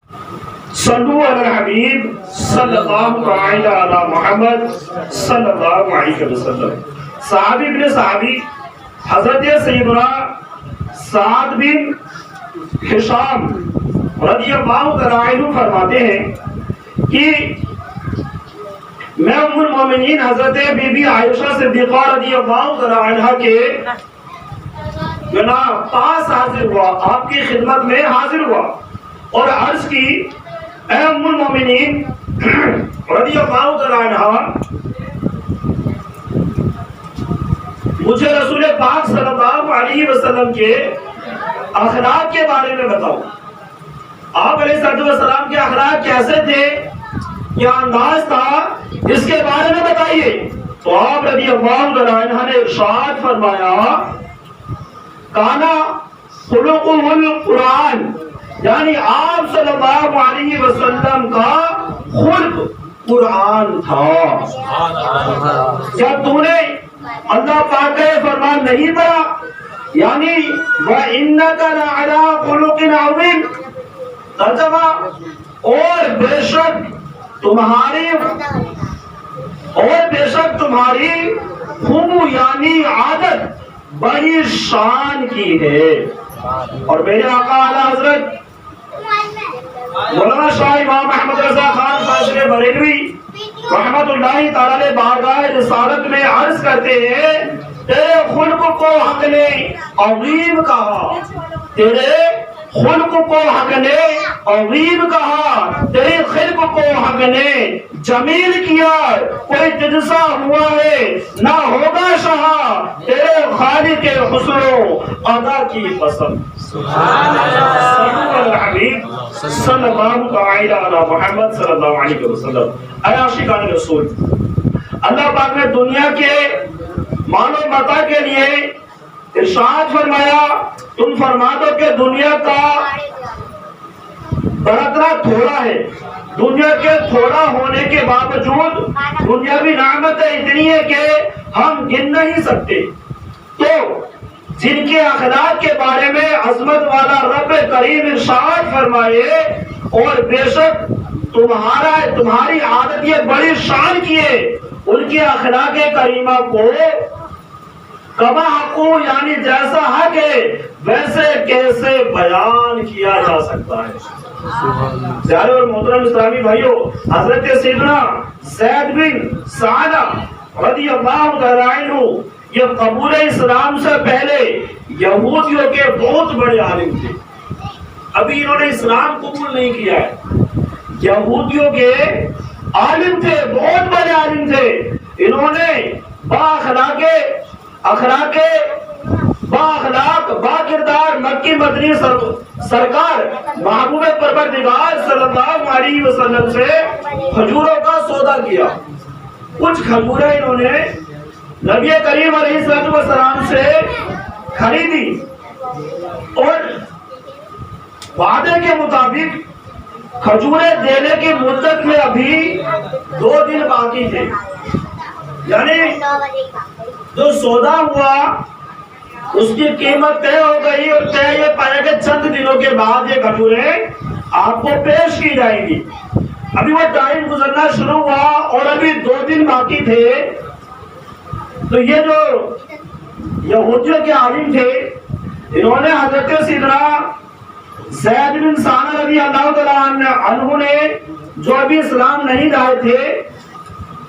صلو علی الحبیب صلی اللہ تعالی علی محمد صلی اللہ علیہ وسلم. صحابی ابن صحابی حضرت سیدنا سعد بن ہشام رضی اللہ تعالی عنہ فرماتے ہیں کہ میں ام المومنین حضرت بی بی عائشہ صدیقہ رضی اللہ تعالی عنہ کے جناب پاس حاضر ہوا، آپ کی خدمت میں حاضر ہوا اور عرض کی اے ام المومنین رضی اللہ تعالی عنہ، مجھے رسول پاک صلی اللہ علیہ وسلم کے اخلاق کے بارے میں بتاؤ. آپ علیہ السلام کے اخلاق کیسے تھے، کیا انداز تھا، اس کے بارے میں بتائیے. تو آپ رضی اللہ تعالی عنہ نے ارشاد فرمایا کانا خلقہ القرآن، یعنی آپ صلی اللہ علیہ وسلم کا خلق قرآن تھا. کیا تو نے اللہ پاک کا یہ فرمان نہیں پڑھا، یعنی وَإِنَّكَ لَعَلَىٰ خُلُقٍ عَظِيمٍ، ترجمہ اور بے شک تمہاری خوب یعنی عادت بڑی شان کی ہے. اور میرے آقا اعلیٰ حضرت مولانا شاہ امام احمد رضا خان فاضل بریلوی رحمت اللہ تعالی بارگاہ رسالت میں عرض کرتے ہیں تیرے خلق کو حق نے عظیم کہا، تیرے خلق کو حق نے عظیم کہا، تیرے خلق کو حق نے جمیل کیا. کوئی تجزا ہوا ہے نہ ہوگا شہا، تیرے خالق حسن و ادا کی قسم. سبحان اللہ صلی اللہ تعالی علی محمد صلی اللہ علیہ وسلم. اے عاشقان رسول، اللہ پاک نے دنیا کے مال و متاع کے لیے ارشاد فرمایا تم فرما دو کہ دنیا کا برتنا تھوڑا ہے، دنیا کے تھوڑا ہونے کے باوجود دنیاوی نعمتیں اتنی ہے کہ ہم گن نہیں سکتے. تو جن کے اخلاق کے بارے میں عظمت والا رب کریم ارشاد فرمائے اور بے شک تمہاری عادت یہ بڑی شان کی ہے، ان کے اخلاق کریمہ کو کما حقو یعنی جیسا حق ہے ویسے کیسے بیان کیا جا سکتا ہے. پیارے اور محترم اسلامی بھائیوں، حضرت سیدنا زید بن سعدہ رضی اللہ تعالی عنہ یہ قبول اسلام سے پہلے یہودیوں کے بہت بڑے عالم تھے. ابھی انہوں نے اسلام قبول نہیں کیا ہے، یہودیوں کے عالم تھے، بہت بڑے عالم تھے. انہوں نے با کردار مکی مدنی سرکار محبوب پروردگار صلی اللہ علیہ وسلم سے کھجوروں کا سودا کیا. کچھ کھجوریں انہوں نے نبی کریم علیہ السلام سے خریدی اور وعدے کے مطابق کھجوریں دینے کی مدت میں ابھی 2 دن باقی تھے، یعنی جو سودا ہوا اس کی قیمت طے ہو گئی اور طے یہ پایا کہ چند دنوں کے بعد یہ کھجوریں آپ کو پیش کی جائیں گی. ابھی وہ ٹائم گزرنا شروع ہوا اور ابھی 2 دن باقی تھے. تو یہ جو یہودیوں کے عالم تھے انہوں نے حضرت سیدنا زید بن سعدہ رضی اللہ تعالی عنہ نے جو ابھی اسلام نہیں لائے تھے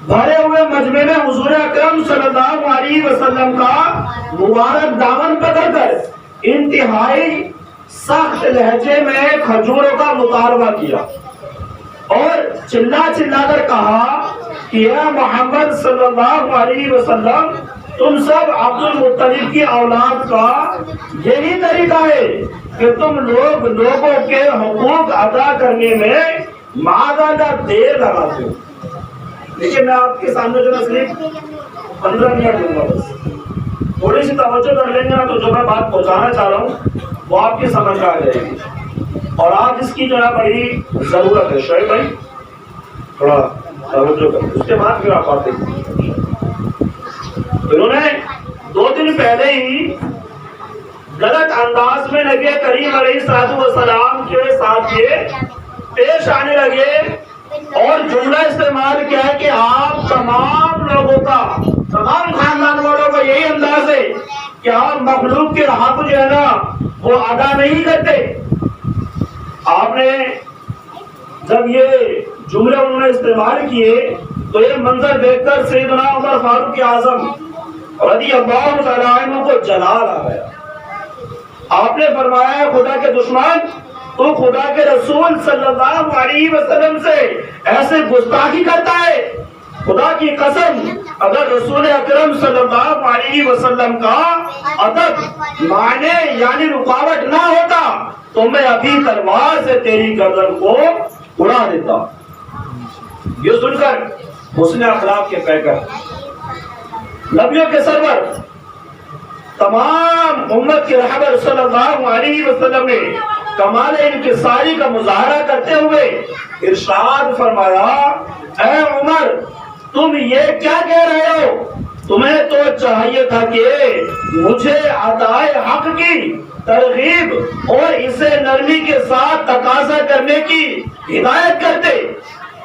بھرے ہوئے مجمع میں حضور اکرم صلی اللہ علیہ وسلم کا مبارک دامن پکڑ کر انتہائی سخت لہجے میں کھجوروں کا مطالبہ کیا اور چلا کر کہا کہ اے محمد صلی اللہ علیہ وسلم تم سب عبد المطلب کی اولاد کا یہی طریقہ ہے کہ تم لوگوں کے حقوق ادا کرنے میں معذالہ دیر لگاتے ہو. لیکن میں آپ کے سامنے جو صرف 15 منٹ دوں گا، بس تھوڑی سی توجہ کر لیں گے نا تو جو میں بات پہنچانا چاہ رہا ہوں وہ آپ کی سمجھ میں آ جائے گی. اور آج اس کی جو ہے بڑی ضرورت ہے. شعیب بھائی تھوڑا توجہ کریں، اس کے بعد پھر آپ آتے ہیں. انہوں نے 2 دن پہلے ہی غلط انداز میں نبی کریم علیہ السلام کے ساتھ یہ پیش آنے لگے اور جملہ استعمال کیا ہے کہ آپ تمام لوگوں کا، تمام خاندان والوں کا یہی انداز ہے کہ آپ مخلوق کے حق جو ہے نا وہ ادا نہیں کرتے۔ آپ نے جب یہ جملے انہوں نے استعمال کیے تو یہ منظر دیکھ کر سیدنا عمر فاروق اعظم رضی اللہ تعالیٰ عنہ کو جلال آ گیا۔ آپ نے فرمایا ہے خدا کے دشمن، تو خدا کے رسول صلی اللہ علیہ وسلم سے ایسے گستاخی کرتا ہے؟ خدا کی قسم اگر رسول اکرم صلی اللہ علیہ وسلم کا ادب معنی یعنی رکاوٹ نہ ہوتا تو میں ابھی تلوار سے تیری گردن کو اڑا دیتا۔ یہ سن کر حسن اخلاق کے پیکر، نبیوں کے سرور، تمام امت کے رہبر صلی اللہ علیہ وسلم نے کمال انکساری کا مظاہرہ کرتے ہوئے ارشاد فرمایا، اے عمر تم یہ کیا کہہ رہے ہو؟ تمہیں تو چاہیے تھا کہ مجھے عطائے حق کی ترغیب اور اسے نرمی کے ساتھ تقاضا کرنے کی ہدایت کرتے،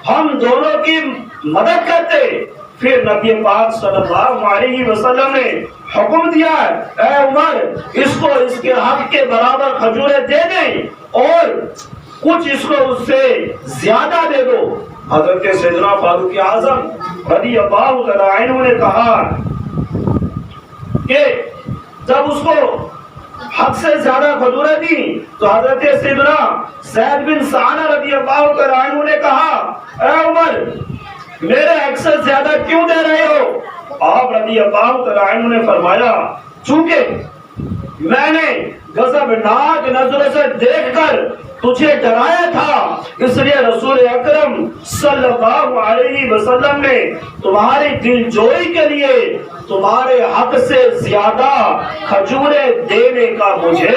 ہم دونوں کی مدد کرتے۔ پھر نبی پاک صلی اللہ علیہ وسلم نے حکم دیا، اے عمر اس کو اس کے حق کے برابر کھجوریں دے دیں اور کچھ اس کو اس سے زیادہ دے دو۔ حضرت سیدنا فاروق اعظم رضی اللہ تعالیٰ عنہ نے کہا کہ جب اس کو حق سے زیادہ کھجوریں دی تو حضرت سیدنا زید بن سعنہ رضی اللہ تعالیٰ عنہ نے کہا، اے عمر میرے حق سے زیادہ کیوں دے رہے ہو؟ آپ رضی اللہ تعالیٰ عنہ نے فرمایا، چونکہ میں نے غضبناک نظروں سے دیکھ کر تجھے ڈرایا تھا، اس لیے رسول اکرم صلی اللہ علیہ وسلم نے تمہاری دل جوئی کے لیے تمہارے حق سے زیادہ کھجوریں دینے کا مجھے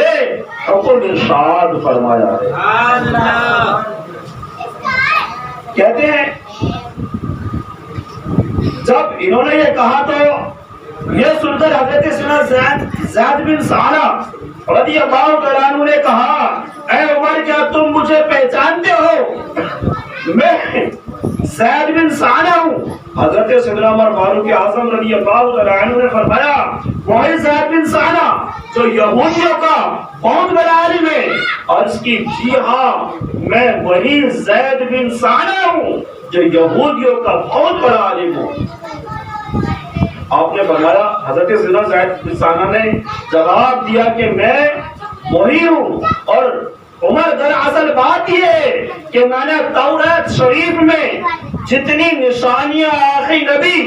حکم ارشاد فرمایا ہے۔ کہتے ہیں جب انہوں نے یہ کہا تو یہ سن کر حضرت سیدنا زید بن سعنہ رضی اللہ تعالیٰ عنہ نے کہا، اے عمر کیا تم مجھے پہچانتے ہو؟ میں زید بن سعنہ ہوں۔ حضرت سیدنا عمر فاروق اعظم رضی اللہ تعالیٰ عنہ نے فرمایا، وہی زید بن سعنہ جو یہودیوں کا بہت بڑا عالم ہے؟ عرض کی، جی ہاں میں وہی زید بن سعنہ ہوں جو یہودیوں کا بہت بڑا عالم ہوں۔ آپ نے فرمایا، حضرت سیدنا زید بن سعنہ نے جواب دیا کہ میں وہی ہوں، اور عمر دراصل بات یہ ہے کہ میں نے تورات شریف میں جتنی نشانیاں آخری نبی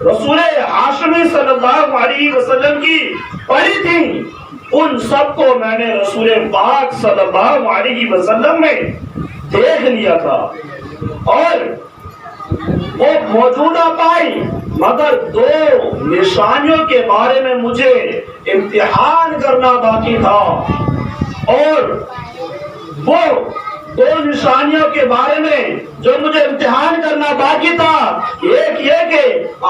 رسول ہاشمی صلی اللہ علیہ وسلم کی پڑھی تھیں ان سب کو میں نے رسول پاک صلی اللہ علیہ وسلم میں دیکھ لیا تھا اور وہ موجودہ پائی، مگر دو نشانیوں کے بارے میں مجھے امتحان کرنا باقی تھا، اور وہ دو نشانیوں کے بارے میں جو مجھے امتحان کرنا باقی تھا، ایک یہ کہ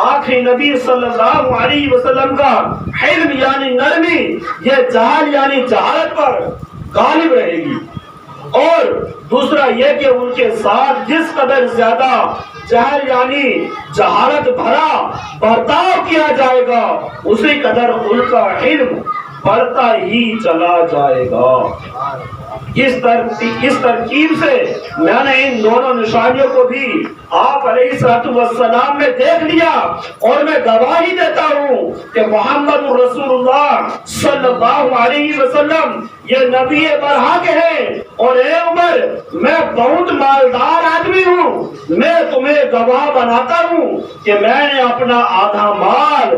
آخری نبی صلی اللہ علیہ وسلم کا حلم یعنی نرمی یہ جہل یعنی جہالت پر غالب رہے گی، اور دوسرا یہ کہ ان کے ساتھ جس قدر زیادہ جہل یعنی جہالت بھرا برتاؤ کیا جائے گا اسی قدر ان کا علم بڑھتا ہی چلا جائے گا۔ اس ترکیب سے میں نے ان دونوں نشانیوں کو بھی آپ علیہ الصلوۃ والسلام میں دیکھ لیا، اور میں گواہی دیتا ہوں کہ محمد رسول اللہ صلی اللہ علیہ وسلم یہ نبی برحق ہے، اور اے عمر میں بہت مالدار آدمی ہوں، میں تمہیں گواہ بناتا ہوں کہ میں نے اپنا آدھا مال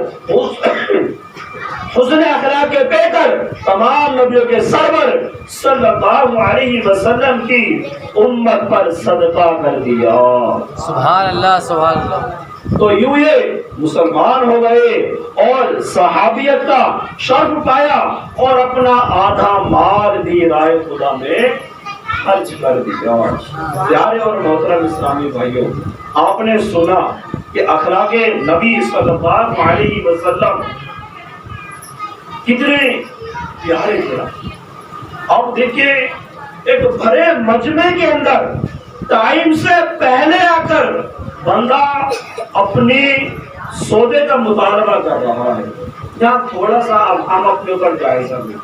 حسن اخلاق کے پیکر تمام نبیوں کے سرور صلی اللہ علیہ وسلم کی امت پر صدقہ کر دیا۔ سبحان اللہ سبحان اللہ۔ تو یوں یہ مسلمان ہو گئے اور صحابیت کا شرف پایا اور اپنا آدھا مال بھی راہ خدا میں خرچ کر دیا۔ پیارے اور محترم اسلامی بھائیوں، آپ نے سنا کہ اخلاق نبی صلی اللہ علیہ وسلم کتنے پیارے تھے۔ اب دیکھیے ایک بھرے مجمع کے اندر ٹائم سے پہلے آ کر بندہ اپنی سودے کا مطالبہ کر رہا ہے. یہاں تھوڑا سا ہم اپنے اوپر جائزہ لیں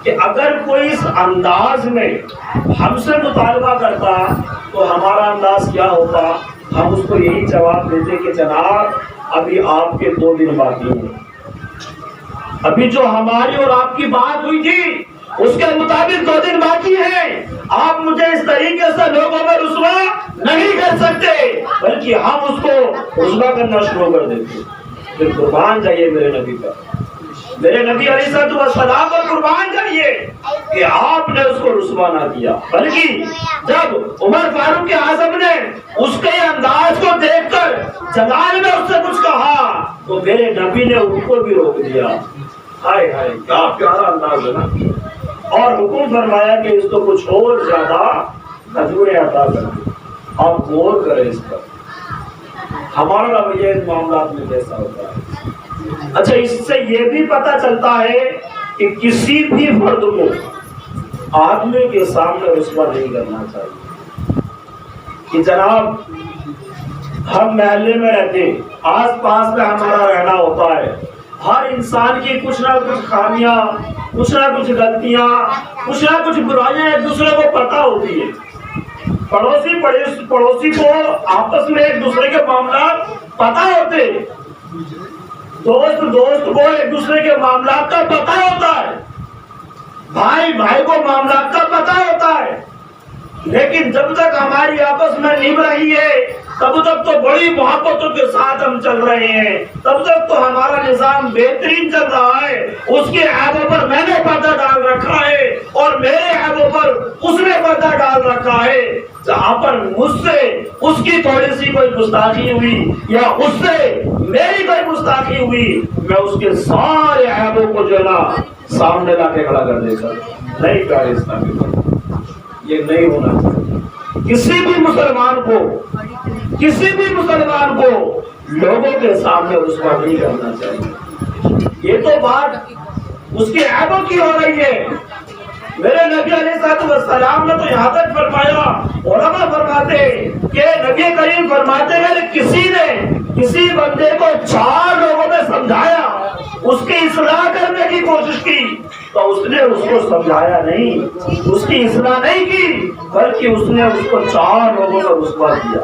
کہ اگر کوئی اس انداز میں ہم سے مطالبہ کرتا تو ہمارا انداز کیا ہوتا؟ ہم اس کو یہی جواب دیتے کہ جناب ابھی آپ کے 2 دن باقی ہیں، ابھی جو ہماری اور آپ کی بات ہوئی تھی اس کے مطابق 2 دن باقی ہیں. آپ مجھے اس طریقے سے لوگوں میں رسوا نہیں کر سکتے، بلکہ ہم اس کو رسوا کرنا شروع کر دیتے. پھر قربان جائیے میرے نبی پر، میرے نبی علیہ السلام پر قربان جائیے کہ آپ نے اس کو رسوا نہ کیا، بلکہ جب عمر فاروق اعظم نے اس کے انداز کو دیکھ کر جلال میں اس سے کچھ کہا تو میرے نبی نے ان کو بھی روک دیا. ہائے ہائے کیا پیارا انداز ہے نا. اور حکم فرمایا کہ اس کو کچھ اور زیادہ کھجوریں عطا کریں. آپ غور کریں اس پر، ہمارا رویہ اس معاملات میں کیسا ہوتا ہے. اچھا، اس سے یہ بھی پتہ چلتا ہے کہ کسی بھی فرد کو آدمی کے سامنے رسوا نہیں کرنا چاہیے کہ جناب ہم محلے میں رہتے، آس پاس میں ہمارا رہنا ہوتا ہے، ہر انسان کی کچھ نہ کچھ خامیاں، کچھ نہ کچھ غلطیاں، کچھ نہ کچھ برائیاں ایک دوسرے کو پتہ ہوتی ہے. پڑوسی کو آپس میں ایک دوسرے کے معاملات پتہ ہوتے، دوست کو ایک دوسرے کے معاملات کا پتہ ہوتا ہے، بھائی کو معاملات کا پتہ ہوتا ہے. لیکن جب تک ہماری آپس میں نبھ رہی ہے تب تک تو بڑی محبتوں کے ساتھ ہم چل رہے ہیں، تب تک تو ہمارا نظام بہترین چل رہا ہے. اس کے عیبوں پر میں نے پردہ ڈال رکھا ہے اور میرے عیبوں پر اس نے پردہ ڈال رکھا ہے. جہاں پر مجھ سے اس کی تھوڑی سی کوئی گستاخی ہوئی یا اس سے میری کوئی گستاخی ہوئی، میں اس کے سارے عیبوں کو جو ہے نا سامنے لا کے کھڑا کر دے گا. نہیں پیارے اسلامی بھائی، یہ نہیں ہونا چاہیے. کسی بھی مسلمان کو لوگوں کے سامنے رسوا نہیں کرنا چاہیے. یہ تو بات اس کے عیبوں کی ہو رہی ہے. میرے نبی علیہ السلام نے تو یہاں تک فرمایا، علماء فرماتے کہ نبی کریم فرماتے ہیں کسی بندے کو 4 لوگوں میں سمجھایا، اس کی اصلاح کرنے کی کوشش کی تو اس نے اس کو سمجھایا نہیں، اس کی اصلاح نہیں کی، بلکہ اس نے اس کو 4 لوگوں میں رسوا کیا.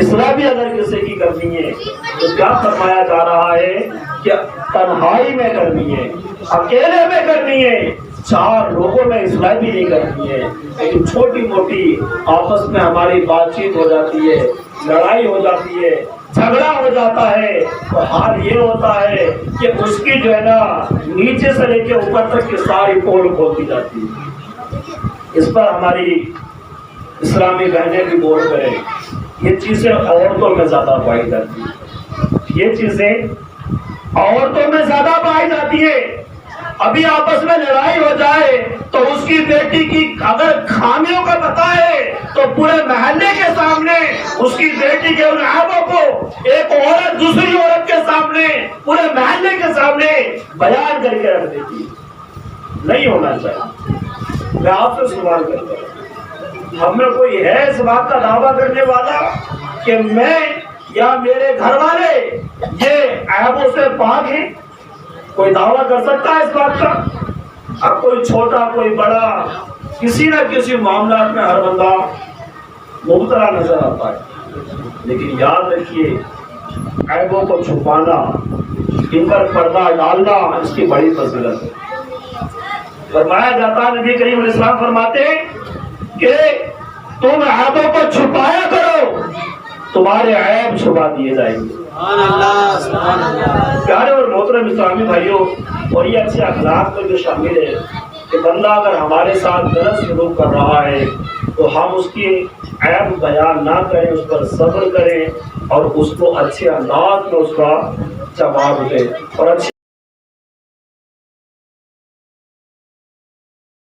اصلاح بھی اگر کسی کی کرنی ہے تو کیا فرمایا جا رہا ہے کہ تنہائی میں کرنی ہے، اکیلے میں کرنی ہے، 4 لوگوں میں اصلاح بھی نہیں کرنی ہے. لیکن چھوٹی موٹی آپس میں ہماری بات چیت ہو جاتی ہے، لڑائی ہو جاتی ہے، جھگڑا ہو جاتا ہے تو حال یہ ہوتا ہے کہ اس کی جو ہے نا نیچے سے لے کے اوپر تک کی ساری پول کھولتی جاتی ہے. اس پر ہماری اسلامی بہنیں بھی غور کریں. یہ چیزیں عورتوں میں زیادہ پائی جاتی ہیں، یہ چیزیں عورتوں میں زیادہ پائی جاتی ہے. ابھی آپس میں لڑائی ہو جائے تو اس کی بیٹی کی اگر خامیوں کا پتہ ہے تو پورے محلے کے سامنے اس کی بیٹی کے ان عیبوں کو ایک عورت دوسری عورت کے سامنے، پورے محلے کے سامنے بیان کر کے رکھ دیتی. نہیں ہونا چاہیے. میں آپ سے سوال کرتا ہوں، ہم میں کوئی ہے اس بات کا دعویٰ کرنے والا کہ میں یا میرے گھر والے یہ عیبوں سے پاک ہیں؟ کوئی دعویٰ کر سکتا ہے اس بات کا؟ اب کوئی چھوٹا کوئی بڑا کسی نہ کسی معاملات میں ہر بندہ مبتلا نظر آتا ہے. لیکن یاد رکھیے، عیبوں کو چھپانا، ان پر پردہ ڈالنا اس کی بڑی فضیلت ہے. فرمایا جاتا ہے، نبی کریم علیہ السلام فرماتے کہ تم عیبوں کو چھپایا کرو، تمہارے عیب چھپا دیے جائیں گے. پیارے اور محترم اسلامی بھائیوں، اور یہ اچھے اخلاق میں جو شامل ہے کہ بندہ اگر ہمارے ساتھ غلط سلوک کر رہا ہے تو ہم اس کی عیب بیان نہ کریں، اس پر صبر کریں اور اس کو اچھے انداز میں اس کا جواب دیں اور اچھے